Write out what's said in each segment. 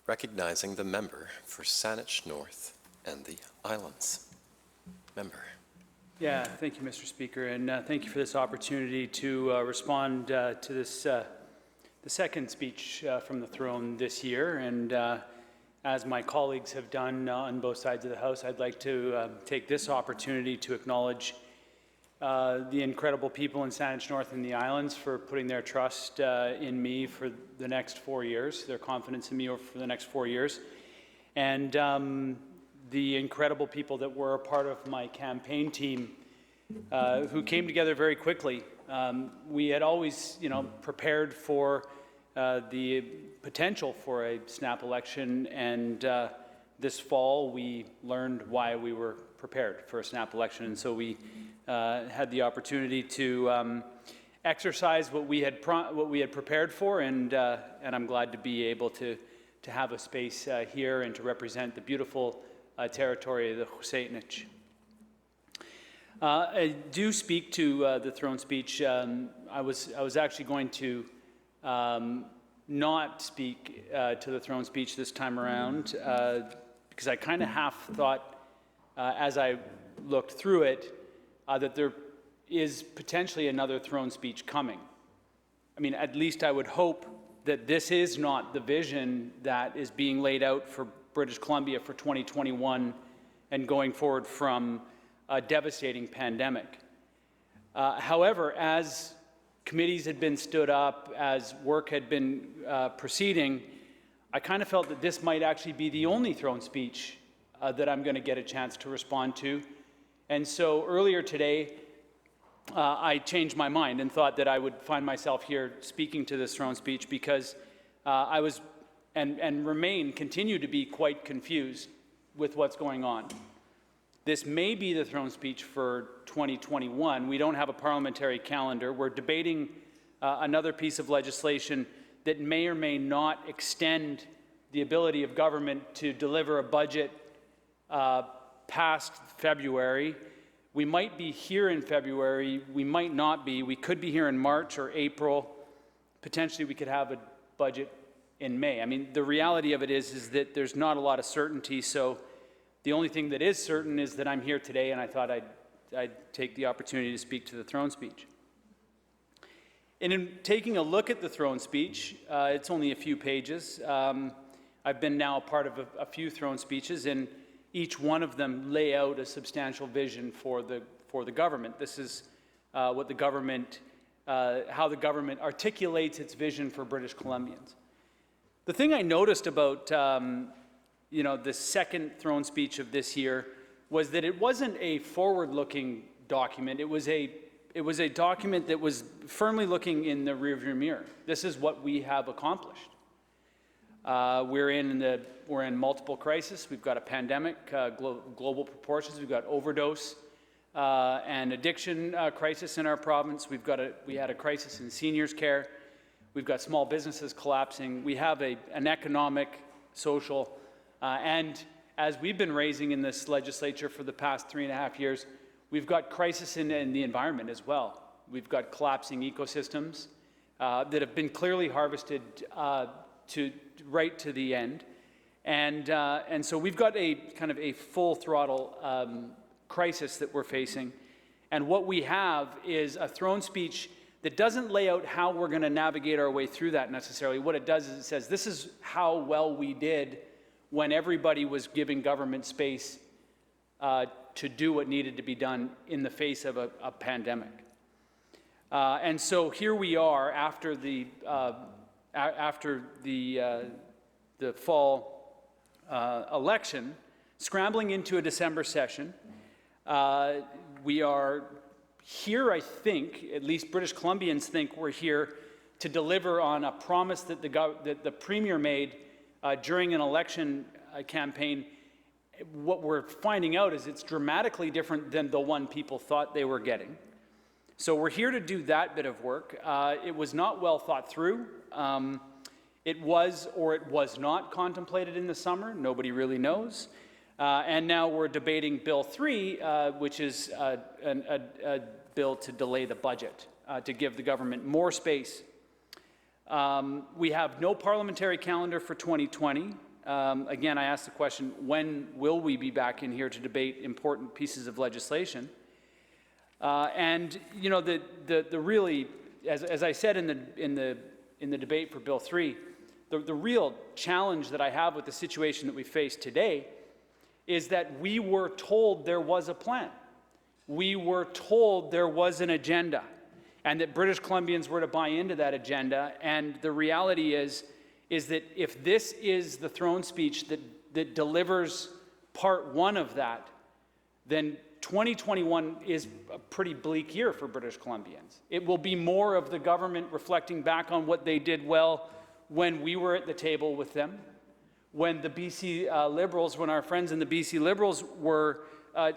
recognizing the member for Saanich North and the Islands. Member. Yeah, thank you, Mr. Speaker, and thank you for this opportunity to respond to this, the second speech from the throne this year. And as my colleagues have done on both sides of the House, I'd like to take this opportunity to acknowledge the incredible people in Saanich North and the Islands for putting their trust in me for the next 4 years, their confidence in me for the next 4 years. And the incredible people that were a part of my campaign team who came together very quickly. We had always, prepared for the potential for a snap election, and this fall we learned why we were prepared for a snap election, and so we had the opportunity to exercise what we had prepared for, and I'm glad to be able to have a space here and to represent the beautiful territory of the Husainich. I do speak to the throne speech. I was actually going to not speak to the throne speech this time around because I kind of half thought as I looked through it that there is potentially another throne speech coming. I mean, at least I would hope that this is not the vision that is being laid out for British Columbia for 2021 and going forward from a devastating pandemic. However, as committees had been stood up, as work had been proceeding, I kind of felt that this might actually be the only throne speech that I'm going to get a chance to respond to. And so earlier today, I changed my mind and thought that I would find myself here speaking to this throne speech because I was and continue to be quite confused with what's going on. This may be the throne speech for 2021. We don't have a parliamentary calendar. We're debating another piece of legislation that may or may not extend the ability of government to deliver a budget past February. We might be here in February, we might not be. We could be here in March or April. Potentially we could have a budget in May. I mean, the reality of it is that there's not a lot of certainty, so the only thing that is certain is that I'm here today, and I thought I'd take the opportunity to speak to the throne speech. And in taking a look at the throne speech, it's only a few pages. I've been now a part of a few throne speeches, and each one of them lay out a substantial vision for the government. This is what the government, how the government articulates its vision for British Columbians. The thing I noticed about the second throne speech of this year was that it wasn't a forward-looking document. It was a document that was firmly looking in the rearview mirror. This is what we have accomplished. We're in multiple crises. We've got a pandemic, global proportions. We've got overdose and addiction crisis in our province. We had a crisis in seniors care. We've got small businesses collapsing. We have an economic, social, and as we've been raising in this legislature for the past 3.5 years, we've got crisis in the environment as well. We've got collapsing ecosystems that have been clearly harvested right to the end. And so we've got a kind of a full throttle crisis that we're facing. And what we have is a throne speech that doesn't lay out how we're going to navigate our way through that necessarily. What it does is it says, this is how well we did when everybody was giving government space to do what needed to be done in the face of a pandemic. And so here we are after the fall election, scrambling into a December session. We are here, I think, at least British Columbians think we're here to deliver on a promise that the Premier made during an election campaign. What we're finding out is it's dramatically different than the one people thought they were getting. So we're here to do that bit of work. It was not well thought through. It was or it was not contemplated in the summer. Nobody really knows. And now we're debating Bill 3, which is a bill to delay the budget, to give the government more space. We have no parliamentary calendar for 2020. again, I asked the question, when will we be back in here to debate important pieces of legislation? And you know, the really, as I said in the debate for Bill 3, the real challenge that I have with the situation that we face today is that we were told there was a plan. We were told there was an agenda, and that British Columbians were to buy into that agenda. And the reality is that if this is the throne speech that delivers part one of that, then 2021 is a pretty bleak year for British Columbians. It will be more of the government reflecting back on what they did well when we were at the table with them, when the BC Liberals, when our friends in the BC Liberals were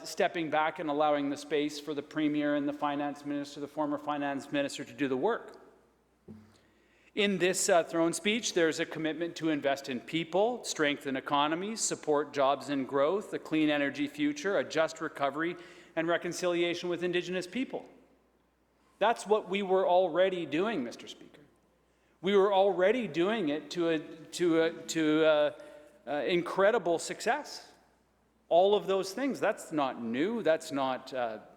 stepping back and allowing the space for the Premier and the Finance Minister, the former Finance Minister, to do the work. In this throne speech, there's a commitment to invest in people, strengthen economies, support jobs and growth, a clean energy future, a just recovery, and reconciliation with Indigenous people. That's what we were already doing, Mr. Speaker. We were already doing it to incredible success. All of those things, that's not new. That's not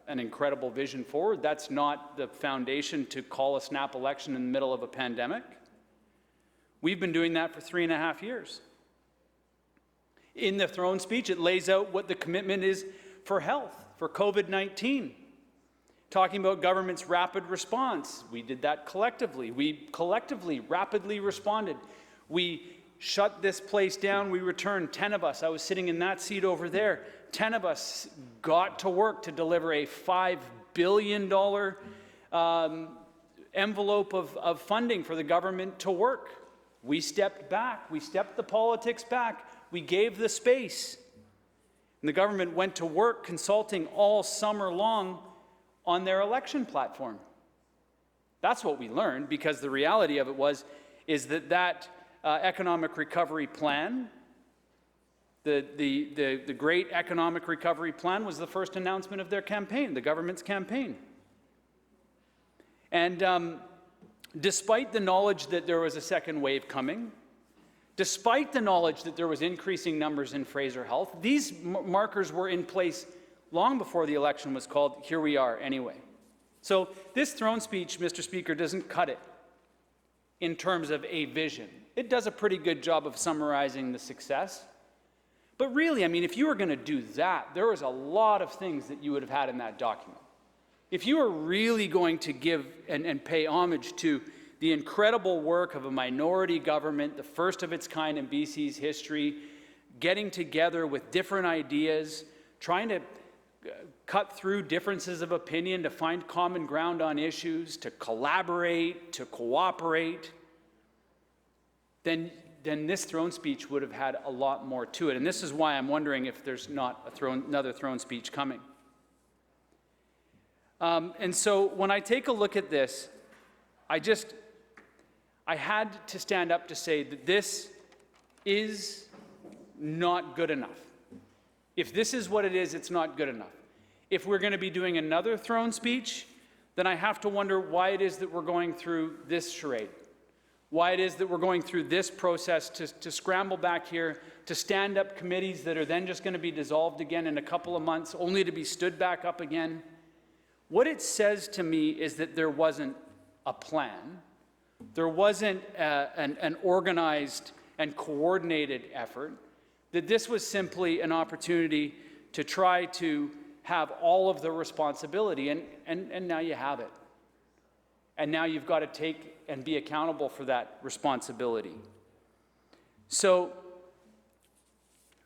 an incredible vision forward. That's not the foundation to call a snap election in the middle of a pandemic. We've been doing that for 3.5 years. In the throne speech, it lays out what the commitment is for health, for COVID-19. Talking about government's rapid response. We did that collectively. We collectively, rapidly responded. We shut this place down. We returned, 10 of us. I was sitting in that seat over there. 10 of us got to work to deliver a $5 billion envelope of funding for the government to work. We stepped back. We stepped the politics back. We gave the space. And the government went to work consulting all summer long on their election platform. That's what we learned, because the reality of it is that economic recovery plan, the great economic recovery plan, was the first announcement of their campaign, the government's campaign. And despite the knowledge that there was a second wave coming, despite the knowledge that there was increasing numbers in Fraser Health, these markers were in place long before the election was called. Here we are anyway. So this throne speech, Mr. Speaker, doesn't cut it in terms of a vision. It does a pretty good job of summarizing the success. But really, I mean, if you were going to do that, there was a lot of things that you would have had in that document. If you were really going to give and pay homage to the incredible work of a minority government, the first of its kind in BC's history, getting together with different ideas, trying to cut through differences of opinion to find common ground on issues, to collaborate, to cooperate, then this throne speech would have had a lot more to it. And this is why I'm wondering if there's not another throne speech coming. And so when I take a look at this, I had to stand up to say that this is not good enough. If this is what it is, it's not good enough. If we're going to be doing another throne speech, then I have to wonder why it is that we're going through this charade, why it is that we're going through this process to scramble back here, to stand up committees that are then just going to be dissolved again in a couple of months, only to be stood back up again. What it says to me is that there wasn't a plan, there wasn't an organized and coordinated effort, that this was simply an opportunity to try to have all of the responsibility, and now you have it. And now you've got to take and be accountable for that responsibility. So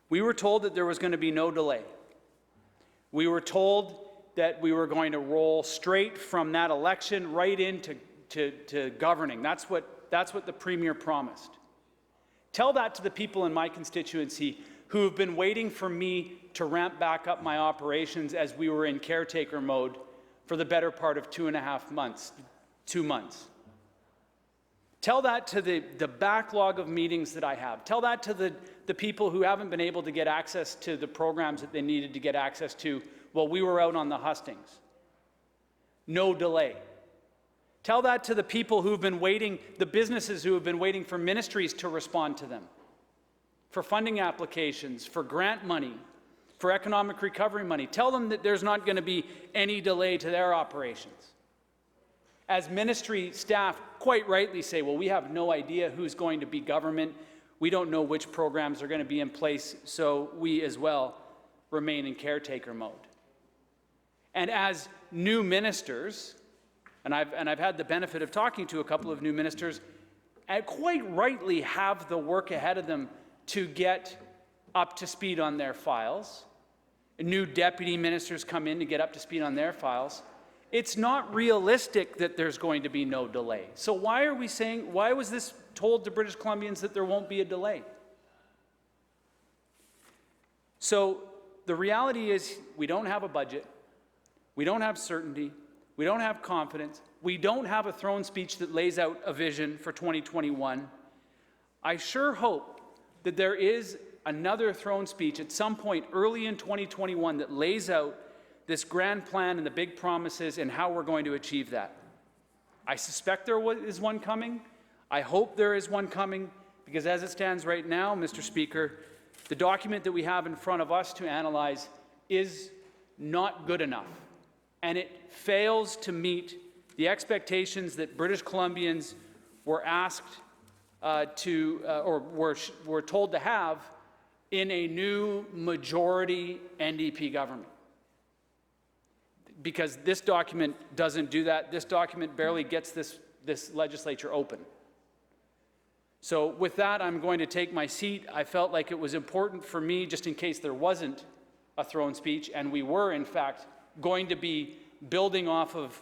we were told that there was going to be no delay. We were told that we were going to roll straight from that election right into governing. That's what the Premier promised. Tell that to the people in my constituency who have been waiting for me to ramp back up my operations as we were in caretaker mode for the better part of 2.5 months, 2 months. Tell that to the backlog of meetings that I have. Tell that to the people who haven't been able to get access to the programs that they needed to get access to while we were out on the hustings. No delay. Tell that to the people who have been waiting, the businesses who have been waiting for ministries to respond to them for funding applications, for grant money, for economic recovery money. Tell them that there's not going to be any delay to their operations. As ministry staff quite rightly say, well, we have no idea who's going to be government. We don't know which programs are going to be in place, so we as well remain in caretaker mode. And as new ministers, and I've had the benefit of talking to a couple of new ministers, and quite rightly have the work ahead of them to get up to speed on their files. New deputy ministers come in to get up to speed on their files. It's not realistic that there's going to be no delay. So why was this told to British Columbians that there won't be a delay? So the reality is we don't have a budget, we don't have certainty, we don't have confidence, we don't have a throne speech that lays out a vision for 2021. I sure hope that there is another throne speech at some point early in 2021 that lays out this grand plan and the big promises and how we're going to achieve that. I suspect there is one coming. I hope there is one coming, because as it stands right now, Mr. Speaker, the document that we have in front of us to analyze is not good enough, and it fails to meet the expectations that British Columbians were asked or were told to have in a new majority NDP government. Because this document doesn't do that. This document barely gets this legislature open. So with that, I'm going to take my seat. I felt like it was important for me, just in case there wasn't a throne speech, and we were, in fact, going to be building off of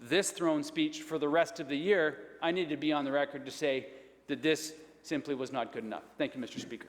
this throne speech for the rest of the year, I needed to be on the record to say that this simply was not good enough. Thank you, Mr. Speaker.